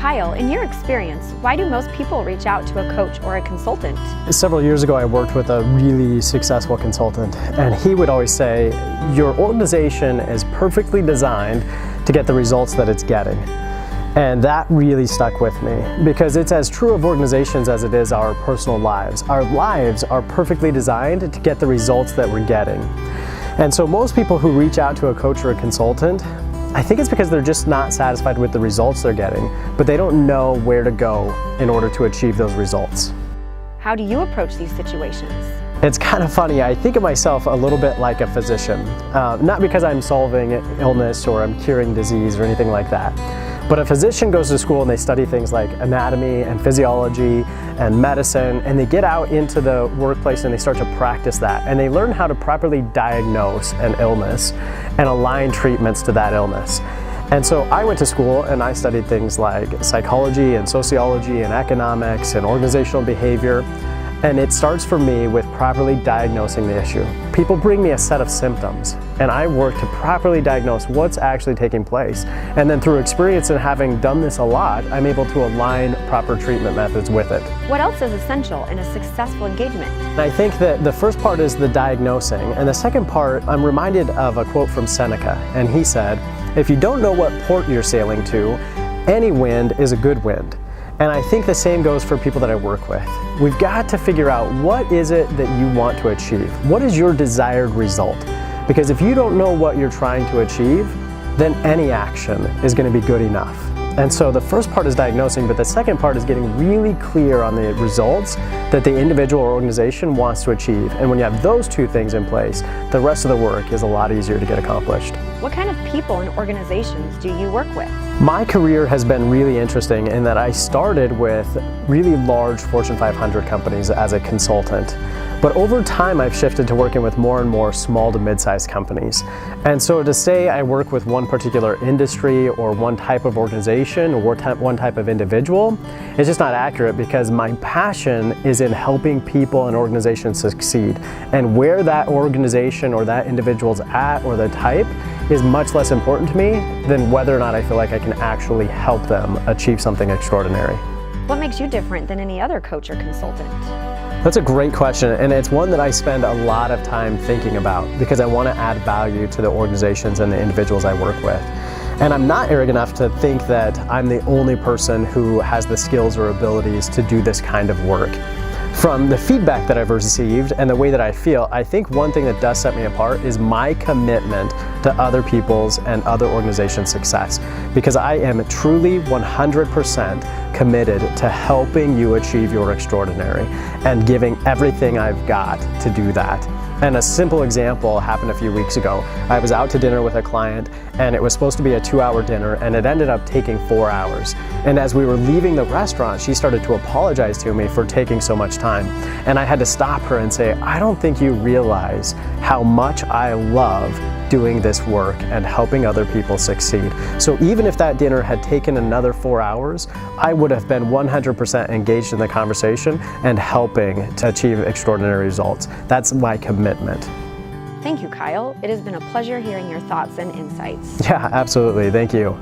Kyle, in your experience, why do most people reach out to a coach or a consultant? Several years ago, I worked with a really successful consultant, and he would always say, your organization is perfectly designed to get the results that it's getting. And that really stuck with me because it's as true of organizations as it is our personal lives. Our lives are perfectly designed to get the results that we're getting. And so most people who reach out to a coach or a consultant, I think it's because they're just not satisfied with the results they're getting, but they don't know where to go in order to achieve those results. How do you approach these situations? It's kind of funny. I think of myself a little bit like a physician, not because I'm solving illness or I'm curing disease or anything like that. But a physician goes to school and they study things like anatomy and physiology and medicine, and they get out into the workplace and they start to practice that, and they learn how to properly diagnose an illness and align treatments to that illness. And so I went to school and I studied things like psychology and sociology and economics and organizational behavior. And it starts for me with properly diagnosing the issue. People bring me a set of symptoms, and I work to properly diagnose what's actually taking place. And then through experience and having done this a lot, I'm able to align proper treatment methods with it. What else is essential in a successful engagement? And I think that the first part is the diagnosing, and the second part, I'm reminded of a quote from Seneca, and he said, if you don't know what port you're sailing to, any wind is a good wind. And I think the same goes for people that I work with. We've got to figure out what is it that you want to achieve? What is your desired result? Because if you don't know what you're trying to achieve, then any action is going to be good enough. And so the first part is diagnosing, but the second part is getting really clear on the results that the individual or organization wants to achieve. And when you have those two things in place, the rest of the work is a lot easier to get accomplished. What kind of people and organizations do you work with? My career has been really interesting in that I started with really large Fortune 500 companies as a consultant. But over time, I've shifted to working with more and more small to mid-sized companies. And so to say I work with one particular industry or one type of organization or one type of individual is just not accurate, because my passion is in helping people and organizations succeed. And where that organization or that individual's at or the type is much less important to me than whether or not I feel like I can actually help them achieve something extraordinary. What makes you different than any other coach or consultant? That's a great question, and it's one that I spend a lot of time thinking about because I want to add value to the organizations and the individuals I work with. And I'm not arrogant enough to think that I'm the only person who has the skills or abilities to do this kind of work. From the feedback that I've received and the way that I feel, I think one thing that does set me apart is my commitment to other people's and other organizations' success. Because I am truly 100% committed to helping you achieve your extraordinary and giving everything I've got to do that. And a simple example happened a few weeks ago. I was out to dinner with a client, and it was supposed to be a 2-hour dinner, and it ended up taking 4 hours. And as we were leaving the restaurant, she started to apologize to me for taking so much time. And I had to stop her and say, I don't think you realize how much I love doing this work and helping other people succeed. So even if that dinner had taken another 4 hours, I would have been 100% engaged in the conversation and helping to achieve extraordinary results. That's my commitment. Thank you, Kyle. It has been a pleasure hearing your thoughts and insights. Yeah, absolutely. Thank you.